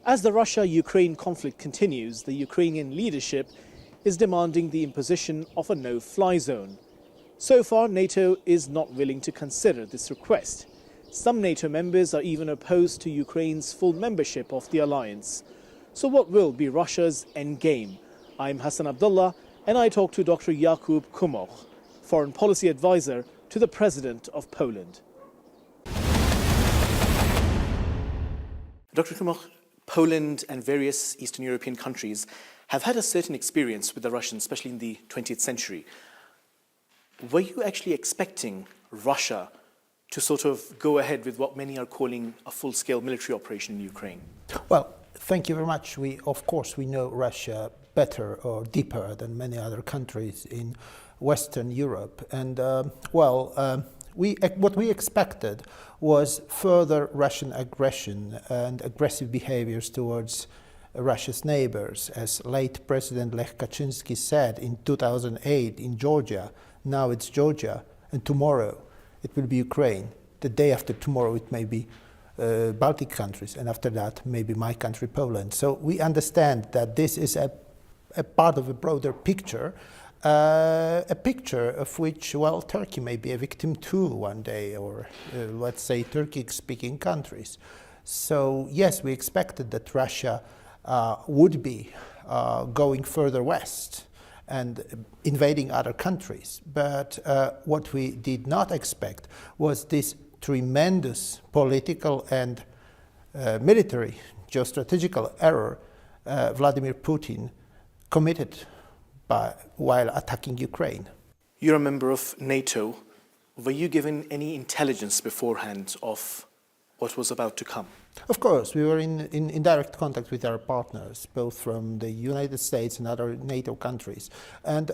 As the Russia-Ukraine conflict continues, the Ukrainian leadership is demanding the imposition of a no-fly zone. So far, NATO is not willing to consider this request. Some NATO members are even opposed to Ukraine's full membership of the alliance. So what will be Russia's endgame? I'm Hassan Abdullah, and I talk to Dr. Jakub Kumoch, foreign policy advisor to the President of Poland. Dr. Kumoch, Poland and various Eastern European countries have had a certain experience with the Russians, especially in the 20th century. Were you actually expecting Russia to sort of go ahead with what many are calling a full-scale military operation in Ukraine? Well, thank you very much. Of course, we know Russia better or deeper than many other countries in Western Europe. And, what we expected was further Russian aggression and aggressive behaviors towards Russia's neighbors. As late President Lech Kaczynski said in 2008 in Georgia, now it's Georgia, and tomorrow it will be Ukraine. The day after tomorrow it may be Baltic countries, and after that maybe my country, Poland. So we understand that this is a part of a broader picture, a picture of which, well, Turkey may be a victim too one day, or let's say Turkic-speaking countries. So yes, we expected that Russia would be going further west and invading other countries. But what we did not expect was this tremendous political and military geostrategical error Vladimir Putin committed while attacking Ukraine. You're a member of NATO. Were you given any intelligence beforehand of what was about to come? Of course, we were in direct contact with our partners, both from the United States and other NATO countries. And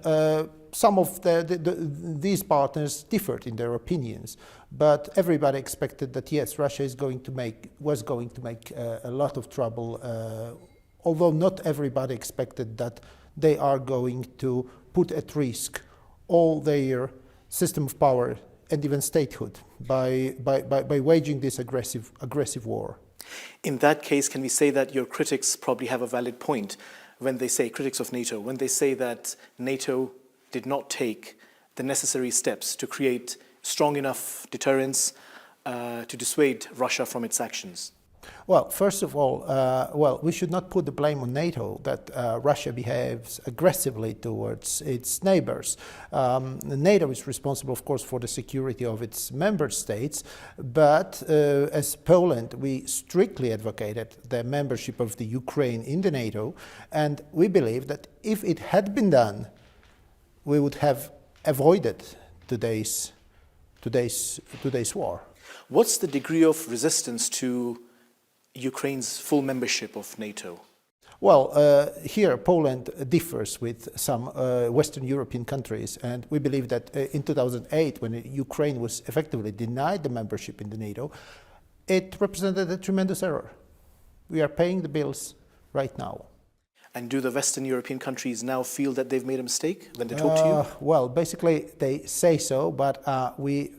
some of these partners differed in their opinions, but everybody expected that, yes, Russia was going to make a lot of trouble, although not everybody expected that they are going to put at risk all their system of power and even statehood by waging this aggressive war. In that case, can we say that your critics probably have a valid point when they say, critics of NATO, when they say that NATO did not take the necessary steps to create strong enough deterrence to dissuade Russia from its actions? Well, first of all, we should not put the blame on NATO that Russia behaves aggressively towards its neighbors. NATO is responsible, of course, for the security of its member states, but as Poland, we strictly advocated the membership of the Ukraine in the NATO, and we believe that if it had been done, we would have avoided today's war. What's the degree of resistance to Ukraine's full membership of NATO? Well, here Poland differs with some Western European countries, and we believe that in 2008, when Ukraine was effectively denied the membership in the NATO, it represented a tremendous error. We are paying the bills right now. And do the Western European countries now feel that they've made a mistake when they talk to you? Well, basically they say so, but we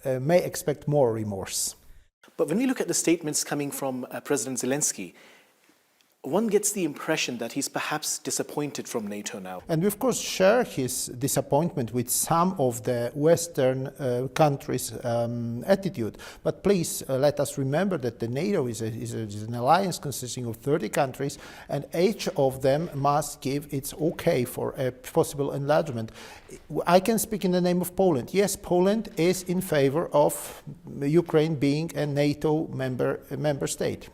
may expect more remorse. But when we look at the statements coming from President Zelensky, one gets the impression that he's perhaps disappointed from NATO now. And we, of course, share his disappointment with some of the Western countries' attitude. But please let us remember that the NATO is an alliance consisting of 30 countries, and each of them must give its okay for a possible enlargement. I can speak in the name of Poland. Yes, Poland is in favor of Ukraine being a NATO member state.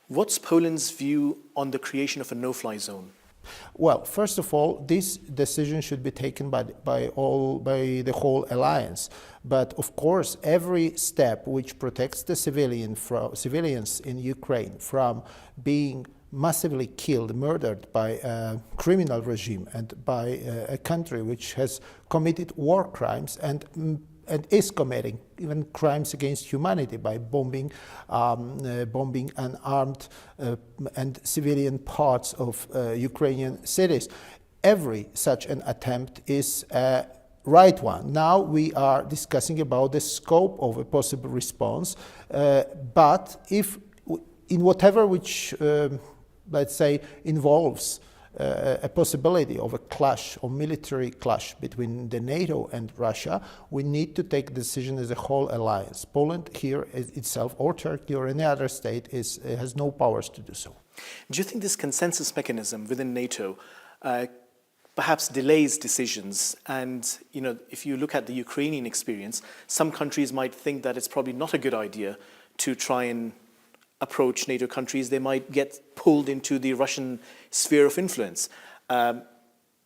What's Poland's view on the creation of a no-fly zone? Well, first of all, this decision should be taken by the whole alliance. But of course, every step which protects the civilians in Ukraine from being massively killed, murdered by a criminal regime and by a country which has committed war crimes and is committing even crimes against humanity by bombing unarmed and civilian parts of Ukrainian cities. Every such an attempt is a right one. Now we are discussing about the scope of a possible response, but if in whatever which, let's say, involves a possibility of a clash or military clash between the NATO and Russia, we need to take a decision as a whole alliance. Poland here itself, or Turkey or any other state, has no powers to do so. Do you think this consensus mechanism within NATO perhaps delays decisions? And if you look at the Ukrainian experience, some countries might think that it's probably not a good idea to try and approach NATO countries. They might get pulled into the Russian sphere of influence.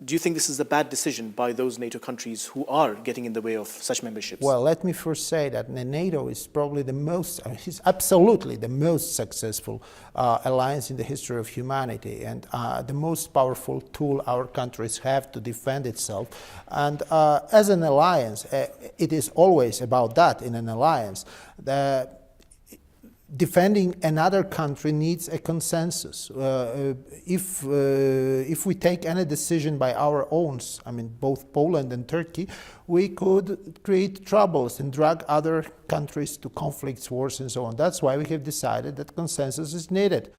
Do you think this is a bad decision by those NATO countries who are getting in the way of such memberships? Well, let me first say that NATO is probably is absolutely the most successful alliance in the history of humanity, and the most powerful tool our countries have to defend itself. And as an alliance, it is always about that in an alliance. Defending another country needs a consensus. If we take any decision by our own, I mean both Poland and Turkey, we could create troubles and drag other countries to conflicts, wars and so on. That's why we have decided that consensus is needed.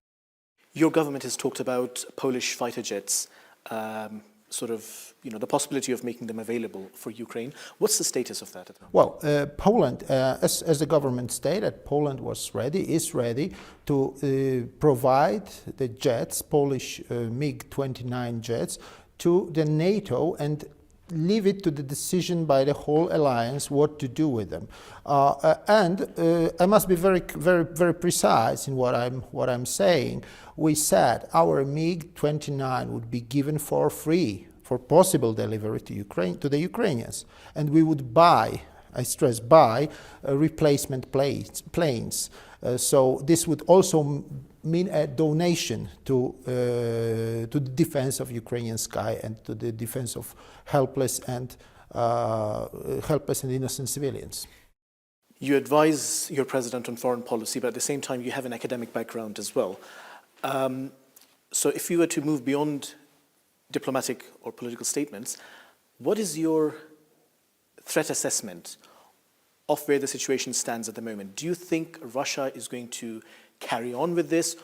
Your government has talked about Polish fighter jets, the possibility of making them available for Ukraine. What's the status of that? Well, Poland, as the government stated, Poland is ready to provide the jets, Polish MiG-29 jets, to the NATO and leave it to the decision by the whole alliance what to do with them. And I must be very, very, very precise in what I'm saying. We said our MiG-29 would be given for free for possible delivery to Ukraine, to the Ukrainians, and we would buy, I stress buy, replacement planes. So this would also mean a donation to the defense of Ukrainian sky and to the defense of helpless and innocent civilians. You advise your president on foreign policy, but at the same time you have an academic background as well. So if you were to move beyond diplomatic or political statements, what is your threat assessment of where the situation stands at the moment? Do you think Russia is going to carry on with this,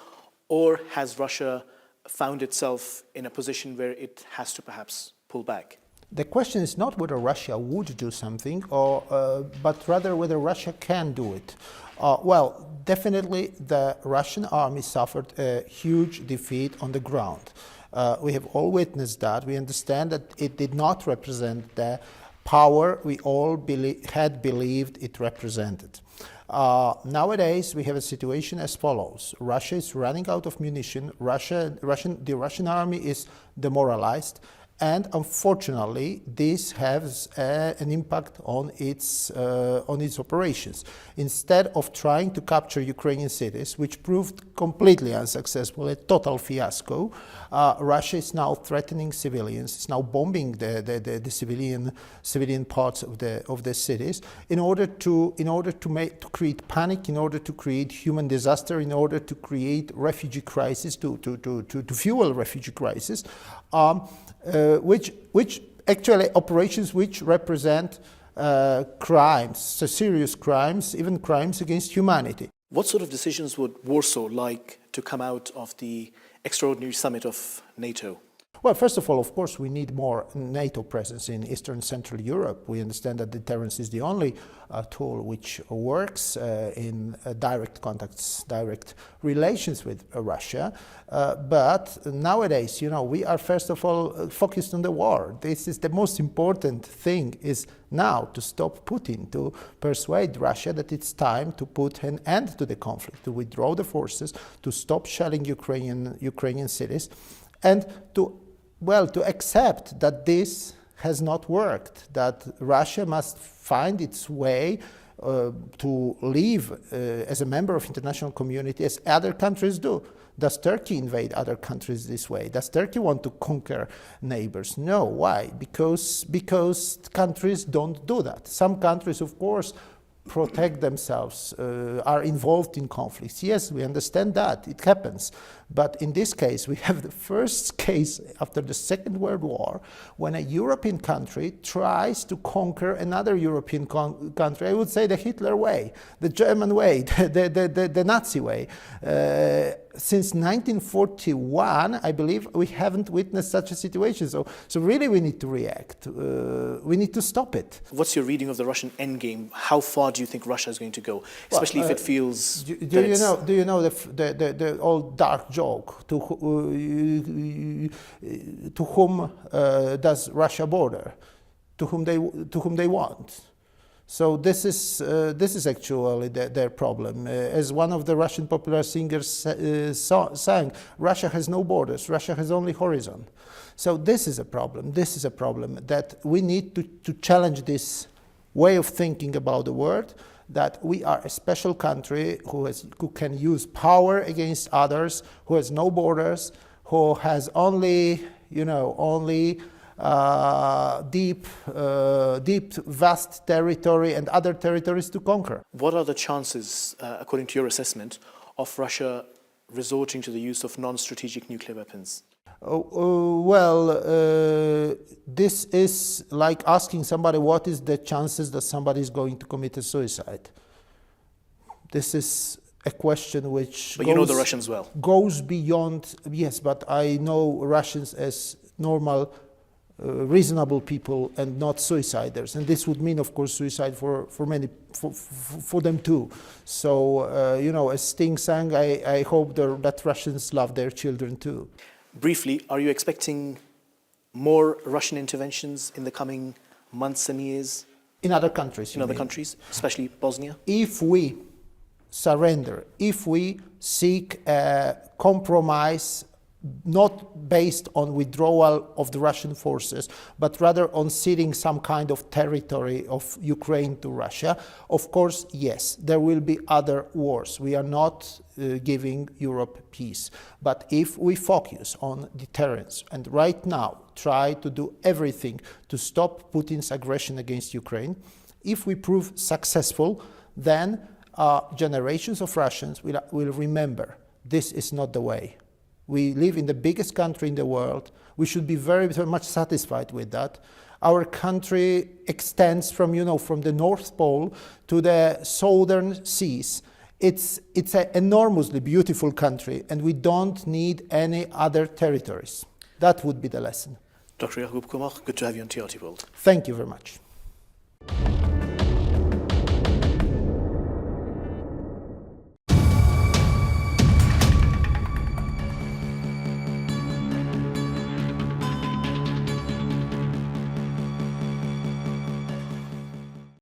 or has Russia found itself in a position where it has to perhaps pull back? The question is not whether Russia would do something, but rather whether Russia can do it. Well, definitely the Russian army suffered a huge defeat on the ground. We have all witnessed that. We understand that it did not represent the power we all had believed it represented. Nowadays, we have a situation as follows. Russia is running out of munition. The Russian army is demoralized. And unfortunately, this has an impact on its operations. Instead of trying to capture Ukrainian cities, which proved completely unsuccessful, a total fiasco, Russia is now threatening civilians. It's now bombing the civilian parts of the cities in order to create panic, in order to create human disaster, in order to create refugee crisis, to fuel refugee crisis. Which actually operations which represent crimes, so serious crimes, even crimes against humanity. What sort of decisions would Warsaw like to come out of the extraordinary summit of NATO? Well, first of all, of course, we need more NATO presence in Eastern and Central Europe. We understand that deterrence is the only tool which works in direct contacts, direct relations with Russia. But nowadays, we are first of all focused on the war. This is the most important thing is now to stop Putin, to persuade Russia that it's time to put an end to the conflict, to withdraw the forces, to stop shelling Ukrainian cities, and to accept that this has not worked, that Russia must find its way to live as a member of international community as other countries do. Does Turkey invade other countries this way? Does Turkey want to conquer neighbors? No. Why? Because countries don't do that. Some countries, of course, protect themselves, are involved in conflicts. Yes, we understand that, it happens. But in this case, we have the first case after the Second World War when a European country tries to conquer another European country. I would say the Hitler way, the German way, the Nazi way. Since 1941, I believe, we haven't witnessed such a situation. So really we need to react. We need to stop it. What's your reading of the Russian endgame? How far do you think Russia is going to go, especially if it feels? Do you know the old dark joke? To whom does Russia border? To whom they want? So this is actually their problem. As one of the Russian popular singers sang, Russia has no borders, Russia has only horizon. So this is a problem. This is a problem that we need to challenge this way of thinking about the world, that we are a special country who can use power against others, who has no borders, who has only deep, vast territory and other territories to conquer. What are the chances, according to your assessment, of Russia resorting to the use of non-strategic nuclear weapons? This is like asking somebody what is the chances that somebody is going to commit a suicide. This is a question which But you know the Russians well. Goes beyond, yes, but I know Russians as normal, reasonable people and not suiciders, and this would mean, of course, suicide for them too. So as Sting sang, I hope that Russians love their children too. Briefly, are you expecting more Russian interventions in the coming months and years? In other countries, in other countries, especially Bosnia? If we surrender, if we seek a compromise not based on withdrawal of the Russian forces, but rather on ceding some kind of territory of Ukraine to Russia, of course, yes, there will be other wars. We are not giving Europe peace. But if we focus on deterrence and right now try to do everything to stop Putin's aggression against Ukraine, if we prove successful, then generations of Russians will remember this is not the way. We live in the biggest country in the world. We should be very, very much satisfied with that. Our country extends from the North Pole to the southern seas. It's an enormously beautiful country, and we don't need any other territories. That would be the lesson. Dr. Jakub Kumoch, good to have you on TRT World. Thank you very much.